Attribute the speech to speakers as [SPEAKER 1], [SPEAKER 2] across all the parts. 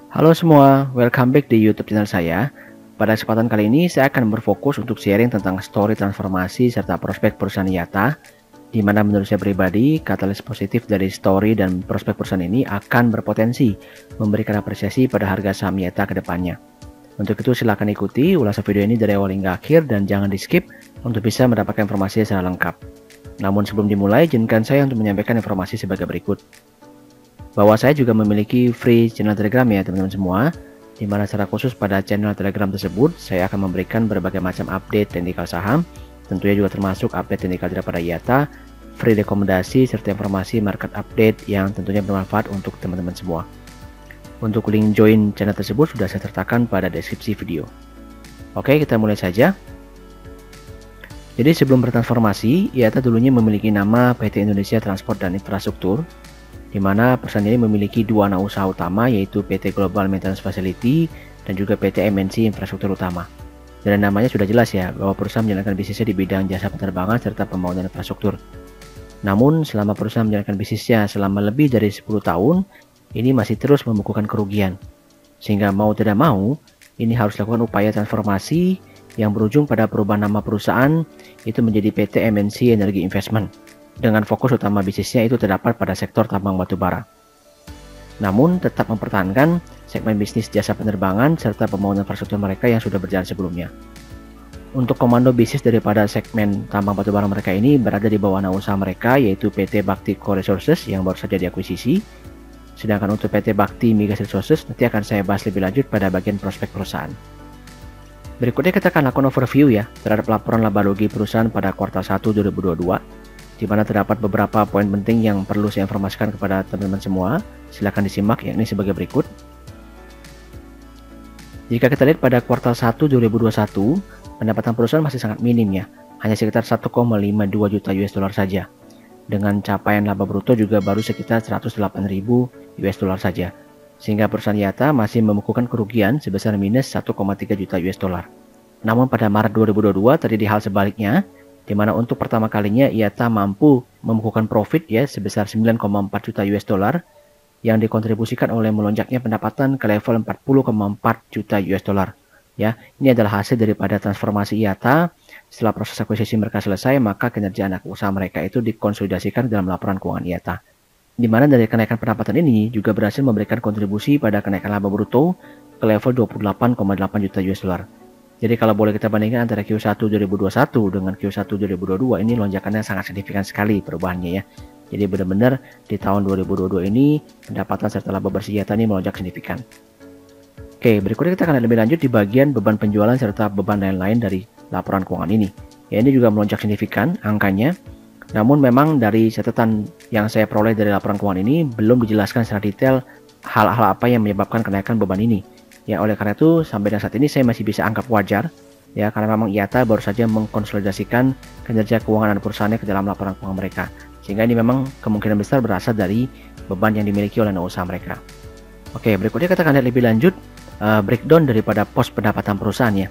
[SPEAKER 1] Halo semua, welcome back di YouTube channel saya. Pada kesempatan kali ini saya akan berfokus untuk sharing tentang story transformasi serta prospek perusahaan IATA, di mana menurut saya pribadi, katalis positif dari story dan prospek perusahaan ini akan berpotensi memberikan apresiasi pada harga saham IATA ke depannya. Untuk itu silakan ikuti ulasan video ini dari awal hingga akhir dan jangan di skip untuk bisa mendapatkan informasi secara lengkap. Namun sebelum dimulai, izinkan saya untuk menyampaikan informasi sebagai berikut. Bahwa saya juga memiliki free channel Telegram ya teman-teman semua, di mana secara khusus pada channel Telegram tersebut saya akan memberikan berbagai macam update teknikal saham, tentunya juga termasuk update teknikal daripada IATA, free rekomendasi serta informasi market update yang tentunya bermanfaat untuk teman-teman semua. Untuk link join channel tersebut sudah saya sertakan pada deskripsi video. Oke, kita mulai saja. Jadi sebelum bertransformasi, IATA dulunya memiliki nama PT Indonesia Transport dan Infrastruktur, di mana perusahaan ini memiliki dua anak usaha utama, yaitu PT Global Maintenance Facility dan juga PT MNC Infrastruktur Utama. Dan namanya sudah jelas ya, bahwa perusahaan menjalankan bisnisnya di bidang jasa penerbangan serta pembangunan infrastruktur. Namun, selama perusahaan menjalankan bisnisnya selama lebih dari 10 tahun, ini masih terus membukukan kerugian. Sehingga mau tidak mau, ini harus dilakukan upaya transformasi yang berujung pada perubahan nama perusahaan itu menjadi PT MNC Energy Investment, dengan fokus utama bisnisnya itu terdapat pada sektor tambang batubara. Namun tetap mempertahankan segmen bisnis jasa penerbangan serta pembangunan infrastruktur mereka yang sudah berjalan sebelumnya. Untuk komando bisnis daripada segmen tambang batubara mereka ini berada di bawah anak usaha mereka, yaitu PT Bakti Core Resources yang baru saja diakuisisi. Sedangkan untuk PT Bakti Migas Resources nanti akan saya bahas lebih lanjut pada bagian prospek perusahaan. Berikutnya kita akan lakukan overview ya terhadap laporan laba rugi perusahaan pada kuartal 1 2022. Di mana terdapat beberapa poin penting yang perlu saya informasikan kepada teman-teman semua. Silakan disimak, yakni sebagai berikut. Jika kita lihat pada kuartal 1 2021, pendapatan perusahaan masih sangat minim ya, hanya sekitar 1,52 juta US dollar saja. Dengan capaian laba bruto juga baru sekitar 108.000 US dollar saja. Sehingga perusahaan IATA masih membukukan kerugian sebesar minus 1,3 juta US dollar. Namun pada Maret 2022 terjadi hal sebaliknya, di mana untuk pertama kalinya IATA mampu membukukan profit ya sebesar 9,4 juta US dollar yang dikontribusikan oleh melonjaknya pendapatan ke level 40,4 juta US dollar. Ya, ini adalah hasil daripada transformasi IATA. Setelah proses akuisisi mereka selesai, maka kinerja anak usaha mereka itu dikonsolidasikan dalam laporan keuangan IATA. Di mana dari kenaikan pendapatan ini juga berhasil memberikan kontribusi pada kenaikan laba bruto ke level 28,8 juta US dollar. Jadi kalau boleh kita bandingkan antara Q1 2021 dengan Q1 2022, ini lonjakannya sangat signifikan sekali perubahannya ya. Jadi benar-benar di tahun 2022 ini pendapatan serta laba bersih IATA ini melonjak signifikan. Oke, berikutnya kita akan lebih lanjut di bagian beban penjualan serta beban lain-lain dari laporan keuangan ini. Ya, ini juga melonjak signifikan angkanya. Namun memang dari catatan yang saya peroleh dari laporan keuangan ini belum dijelaskan secara detail hal-hal apa yang menyebabkan kenaikan beban ini. Ya, oleh karena itu sampai dengan saat ini saya masih bisa anggap wajar ya, karena memang IATA baru saja mengkonsolidasikan kinerja keuangan dan perusahaannya ke dalam laporan keuangan mereka. Sehingga ini memang kemungkinan besar berasal dari beban yang dimiliki oleh anak usaha mereka. Oke, berikutnya kita akan lihat lebih lanjut breakdown daripada pos pendapatan perusahaan ya.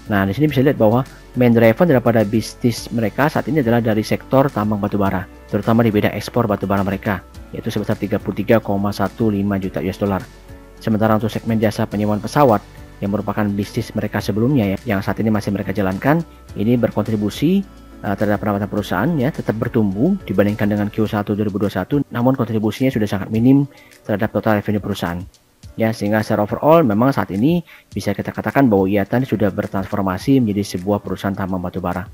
[SPEAKER 1] Nah, di sini bisa lihat bahwa main driver daripada bisnis mereka saat ini adalah dari sektor tambang batubara, terutama di bidang ekspor batubara mereka, yaitu sebesar 33,15 juta US dollar. Sementara untuk segmen jasa penyewaan pesawat yang merupakan bisnis mereka sebelumnya ya, yang saat ini masih mereka jalankan, ini berkontribusi terhadap pendapatan perusahaan ya, tetap bertumbuh dibandingkan dengan Q1 2021, namun kontribusinya sudah sangat minim terhadap total revenue perusahaan. Ya, sehingga secara overall memang saat ini bisa kita katakan bahwa IATA ini sudah bertransformasi menjadi sebuah perusahaan tambang batubara.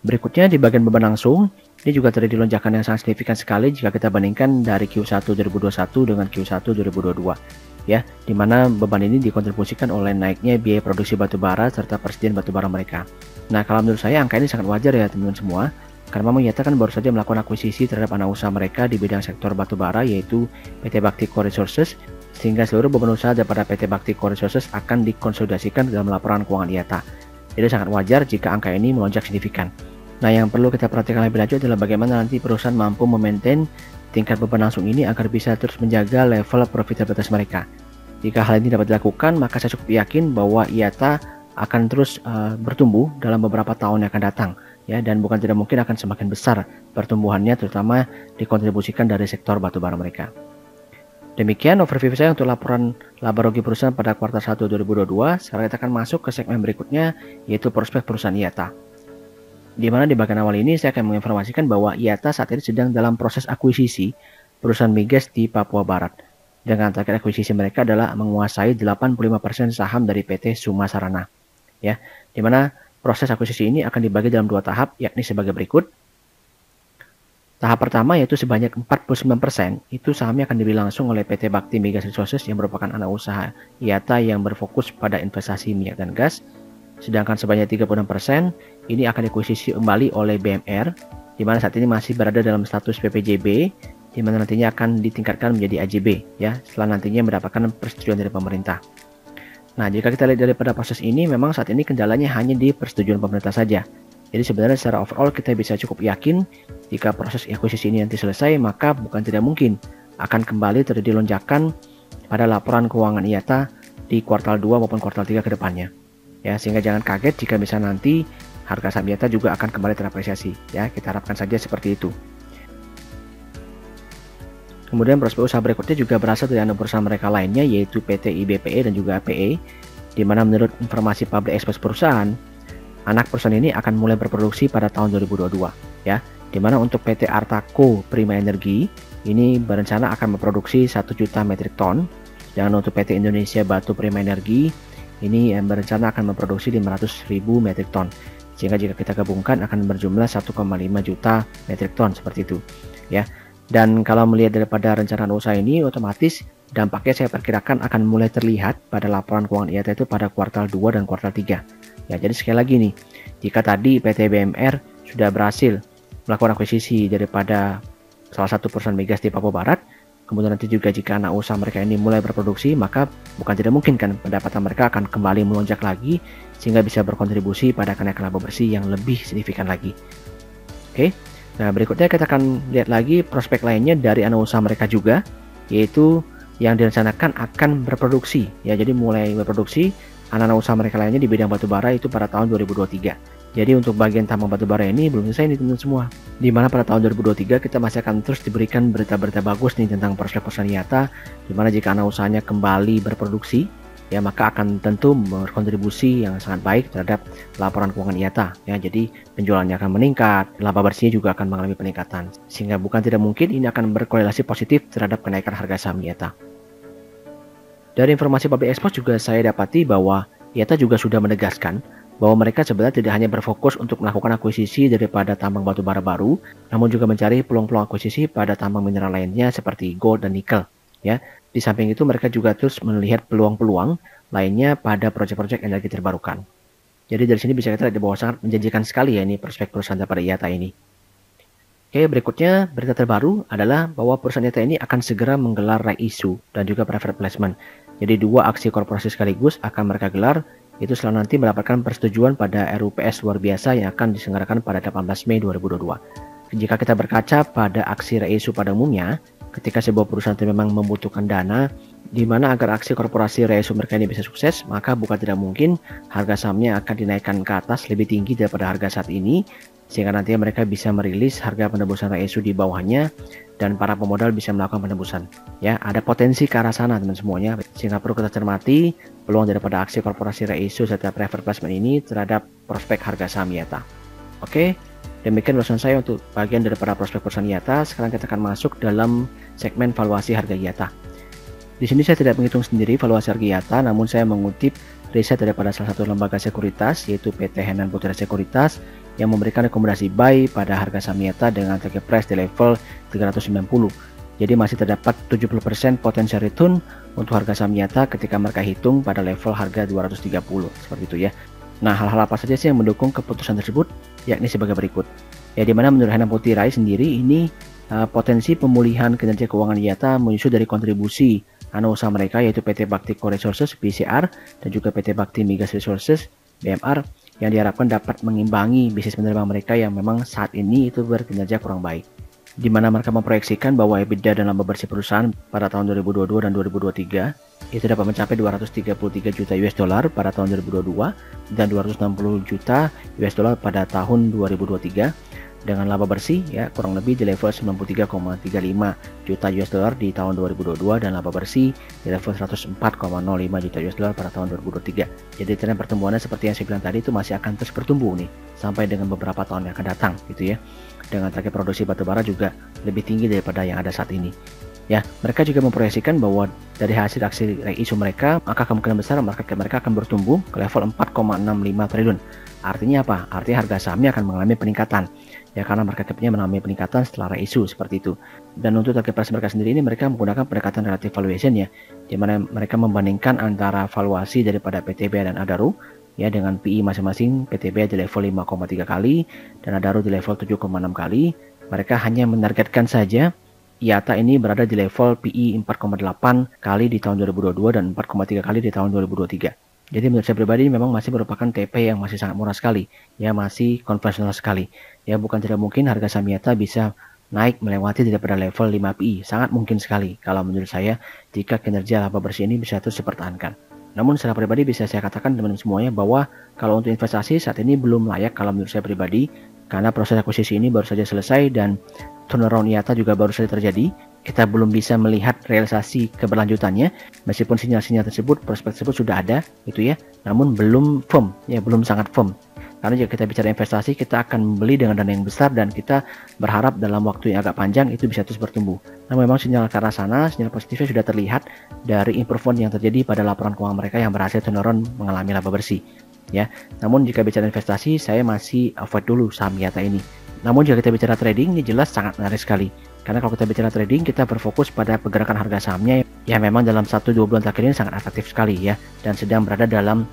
[SPEAKER 1] Berikutnya di bagian beban langsung, ini juga terjadi lonjakan yang sangat signifikan sekali jika kita bandingkan dari Q1 2021 dengan Q1 2022. Ya, di mana beban ini dikontribusikan oleh naiknya biaya produksi batubara serta persediaan batubara mereka. Nah, kalau menurut saya angka ini sangat wajar ya teman-teman semua, karena memang IATA kan baru saja melakukan akuisisi terhadap anak usaha mereka di bidang sektor batubara, yaitu PT Bakti Core Resources, sehingga seluruh beban usaha daripada PT Bakti Core Resources akan dikonsolidasikan dalam laporan keuangan IATA. Jadi sangat wajar jika angka ini melonjak signifikan. Nah, yang perlu kita perhatikan lebih lanjut adalah bagaimana nanti perusahaan mampu memaintain tingkat beban langsung ini agar bisa terus menjaga level profitabilitas mereka. Jika hal ini dapat dilakukan, maka saya cukup yakin bahwa IATA akan terus bertumbuh dalam beberapa tahun yang akan datang. ya, dan bukan tidak mungkin akan semakin besar pertumbuhannya, terutama dikontribusikan dari sektor batubara mereka. Demikian overview saya untuk laporan laba rugi perusahaan pada kuartal 1 2022. Sekarang kita akan masuk ke segmen berikutnya, yaitu prospek perusahaan IATA. Di mana di bagian awal ini saya akan menginformasikan bahwa IATA saat ini sedang dalam proses akuisisi perusahaan migas di Papua Barat. Dengan target akuisisi mereka adalah menguasai 85% saham dari PT Suma Sarana. Ya, di mana proses akuisisi ini akan dibagi dalam 2 tahap, yakni sebagai berikut. Tahap pertama yaitu sebanyak 49%, itu sahamnya akan dibeli langsung oleh PT Bakti Migas Resources yang merupakan anak usaha IATA yang berfokus pada investasi minyak dan gas. Sedangkan sebanyak 36% ini akan dikuisisi kembali oleh BMR, di mana saat ini masih berada dalam status PPJB, di mana nantinya akan ditingkatkan menjadi AJB, ya, setelah nantinya mendapatkan persetujuan dari pemerintah. Nah, jika kita lihat daripada proses ini, memang saat ini kendalanya hanya di persetujuan pemerintah saja. Jadi sebenarnya secara overall kita bisa cukup yakin jika proses akuisisi ini nanti selesai, maka bukan tidak mungkin akan kembali terjadi lonjakan pada laporan keuangan IATA di kuartal 2 maupun kuartal 3 ke depannya. Ya, sehingga jangan kaget jika bisa nanti harga saham IATA juga akan kembali terapresiasi. Ya, kita harapkan saja seperti itu. Kemudian prospek usaha berikutnya juga berasal dari anak perusahaan mereka lainnya, yaitu PT IBPE dan juga APE, di mana menurut informasi public express perusahaan, anak perusahaan ini akan mulai berproduksi pada tahun 2022, ya. Di mana untuk PT Artaco Prima Energi ini berencana akan memproduksi 1 juta metrik ton, dan untuk PT Indonesia Batu Prima Energi ini berencana akan memproduksi 500.000 metrik ton. Sehingga jika kita gabungkan akan berjumlah 1,5 juta metrik ton seperti itu, ya. Dan kalau melihat daripada rencana usaha ini, otomatis dampaknya saya perkirakan akan mulai terlihat pada laporan keuangan IATA itu pada kuartal 2 dan kuartal 3. Ya, jadi sekali lagi nih, jika tadi PT BMR sudah berhasil melakukan akuisisi daripada salah satu perusahaan migas di Papua Barat, kemudian nanti juga jika anak usaha mereka ini mulai berproduksi, maka bukan tidak mungkin kan pendapatan mereka akan kembali melonjak lagi, sehingga bisa berkontribusi pada kenaikan laba bersih yang lebih signifikan lagi. Oke, nah berikutnya kita akan lihat lagi prospek lainnya dari anak usaha mereka juga, yaitu yang direncanakan akan berproduksi. Ya, jadi mulai berproduksi anak-anak usaha mereka lainnya di bidang batubara itu pada tahun 2023. Jadi untuk bagian tambang batubara ini belum selesai nih teman-teman semua. Di mana pada tahun 2023 kita masih akan terus diberikan berita-berita bagus nih tentang prospek perusahaan IATA, di mana jika anak usahanya kembali berproduksi, ya maka akan tentu berkontribusi yang sangat baik terhadap laporan keuangan IATA. Ya, jadi penjualannya akan meningkat, laba bersihnya juga akan mengalami peningkatan. Sehingga bukan tidak mungkin ini akan berkorelasi positif terhadap kenaikan harga saham IATA. Dari informasi public expose juga saya dapati bahwa IATA juga sudah menegaskan bahwa mereka sebenarnya tidak hanya berfokus untuk melakukan akuisisi daripada tambang batubara baru, namun juga mencari peluang-peluang akuisisi pada tambang mineral lainnya seperti gold dan nikel. Ya, di samping itu mereka juga terus melihat peluang-peluang lainnya pada proyek-proyek energi terbarukan. Jadi dari sini bisa kita lihat bahwa sangat menjanjikan sekali ya ini prospek perusahaan daripada IATA ini. Oke, berikutnya berita terbaru adalah bahwa perusahaan IATA ini akan segera menggelar right issue dan juga private placement. Jadi 2 aksi korporasi sekaligus akan mereka gelar, itu setelah nanti mendapatkan persetujuan pada RUPS luar biasa yang akan diselenggarakan pada 18 Mei 2022. Jika kita berkaca pada aksi right issue pada umumnya, ketika sebuah perusahaan itu memang membutuhkan dana, di mana agar aksi korporasi right issue mereka ini bisa sukses, maka bukan tidak mungkin harga sahamnya akan dinaikkan ke atas lebih tinggi daripada harga saat ini, sehingga nantinya mereka bisa merilis harga penebusan right issue di bawahnya dan para pemodal bisa melakukan penebusan. Ya, ada potensi ke arah sana teman semuanya, sehingga perlu kita cermati peluang daripada aksi korporasi right issue serta private placement ini terhadap prospek harga saham IATA. Oke, demikian ulasan saya untuk bagian daripada prospek perusahaan IATA. Sekarang kita akan masuk dalam segmen valuasi harga IATA. Di sini saya tidak menghitung sendiri valuasi harga IATA, namun saya mengutip riset daripada salah satu lembaga sekuritas, yaitu PT Henan Putra Sekuritas, yang memberikan rekomendasi buy pada harga saham IATA dengan target price di level 390. Jadi masih terdapat 70% potensial return untuk harga saham IATA ketika mereka hitung pada level harga 230 seperti itu ya. Nah, hal-hal apa saja sih yang mendukung keputusan tersebut? Yakni sebagai berikut. Ya, dimana menurut Henan Putra sendiri ini potensi pemulihan kinerja keuangan IATA menyusul dari kontribusi anak usaha mereka, yaitu PT Bakti Core Resources BCR dan juga PT Bakti Migas Resources BMR, yang diharapkan dapat mengimbangi bisnis penerbangan mereka yang memang saat ini itu berkinerja kurang baik. Di mana mereka memproyeksikan bahwa EBITDA dan laba bersih perusahaan pada tahun 2022 dan 2023 itu dapat mencapai 233 juta US dollar pada tahun 2022 dan 260 juta US dollar pada tahun 2023, dengan laba bersih ya kurang lebih di level 93,35 juta US dollar di tahun 2022 dan laba bersih di level 104,05 juta US dollar pada tahun 2023. Jadi tren pertumbuhannya seperti yang saya bilang tadi itu masih akan terus bertumbuh nih sampai dengan beberapa tahun yang akan datang gitu ya. Dengan target produksi batubara juga lebih tinggi daripada yang ada saat ini. Ya, mereka juga memproyeksikan bahwa dari hasil aksi isu mereka, maka kemungkinan besar market cap mereka akan bertumbuh ke level 4,65 triliun. Artinya apa? Artinya harga sahamnya akan mengalami peningkatan. Ya, karena market cap-nya mengalami peningkatan setelah isu seperti itu. Dan untuk target price mereka sendiri ini mereka menggunakan pendekatan relative valuation ya, di mana mereka membandingkan antara valuasi daripada PTB dan Adaro ya dengan PI masing-masing. PTB di level 5,3 kali dan Adaro di level 7,6 kali. Mereka hanya menargetkan saja IATA ini berada di level PI 4,8 kali di tahun 2022 dan 4,3 kali di tahun 2023. Jadi menurut saya pribadi memang masih merupakan TP yang masih sangat murah sekali, ya masih konvensional sekali. Ya bukan tidak mungkin harga saham IATA bisa naik melewati daripada level 5 PI, sangat mungkin sekali kalau menurut saya jika kinerja laba bersih ini bisa terus dipertahankan. Namun secara pribadi bisa saya katakan teman-teman semuanya bahwa kalau untuk investasi saat ini belum layak kalau menurut saya pribadi, karena proses akuisisi ini baru saja selesai dan turnaround IATA juga baru saja terjadi. Kita belum bisa melihat realisasi keberlanjutannya, meskipun sinyal-sinyal tersebut, prospek tersebut sudah ada, gitu ya. Namun belum firm, ya belum sangat firm. Karena jika kita bicara investasi, kita akan membeli dengan dana yang besar dan kita berharap dalam waktu yang agak panjang itu bisa terus bertumbuh. Nah, memang sinyal ke arah sana, sinyal positifnya sudah terlihat dari improvement yang terjadi pada laporan keuangan mereka yang berhasil turnaround mengalami laba bersih. Ya, namun jika bicara investasi, saya masih avoid dulu saham IATA ini. Namun jika kita bicara trading, ini jelas sangat menarik sekali. Karena kalau kita bicara trading, kita berfokus pada pergerakan harga sahamnya yang memang dalam 1-2 bulan terakhir ini sangat atraktif sekali ya, dan sedang berada dalam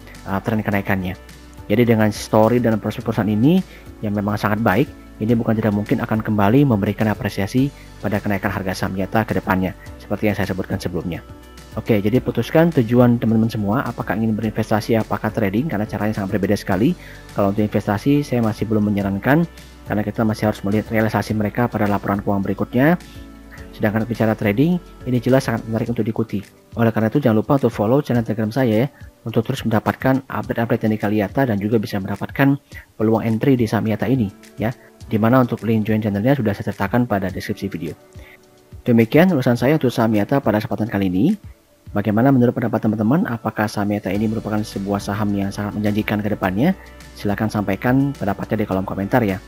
[SPEAKER 1] tren kenaikannya. Jadi dengan story dan prospek perusahaan ini yang memang sangat baik, ini bukan tidak mungkin akan kembali memberikan apresiasi pada kenaikan harga saham IATA ke depannya, seperti yang saya sebutkan sebelumnya. Oke, jadi putuskan tujuan teman-teman semua, apakah ingin berinvestasi, apakah trading, karena caranya sangat berbeda sekali. Kalau untuk investasi, saya masih belum menyarankan, karena kita masih harus melihat realisasi mereka pada laporan keuangan berikutnya. Sedangkan bicara trading, ini jelas sangat menarik untuk diikuti. Oleh karena itu, jangan lupa untuk follow channel Telegram saya ya, untuk terus mendapatkan update-update teknikal IATA dan juga bisa mendapatkan peluang entry di saham IATA ini ya. Dimana untuk link join channelnya sudah saya sertakan pada deskripsi video. Demikian ulasan saya untuk saham IATA pada kesempatan kali ini. Bagaimana menurut pendapat teman-teman? Apakah saham IATA ini merupakan sebuah saham yang sangat menjanjikan ke depannya? Silahkan sampaikan pendapatnya di kolom komentar ya.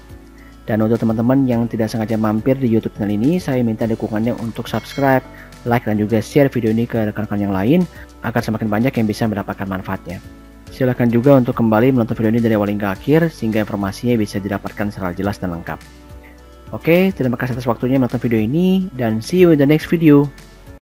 [SPEAKER 1] Dan untuk teman-teman yang tidak sengaja mampir di YouTube channel ini, saya minta dukungannya untuk subscribe, like, dan juga share video ini ke rekan-rekan yang lain agar semakin banyak yang bisa mendapatkan manfaatnya. Silahkan juga untuk kembali menonton video ini dari awal hingga akhir sehingga informasinya bisa didapatkan secara jelas dan lengkap. Oke, terima kasih atas waktunya menonton video ini dan see you in the next video.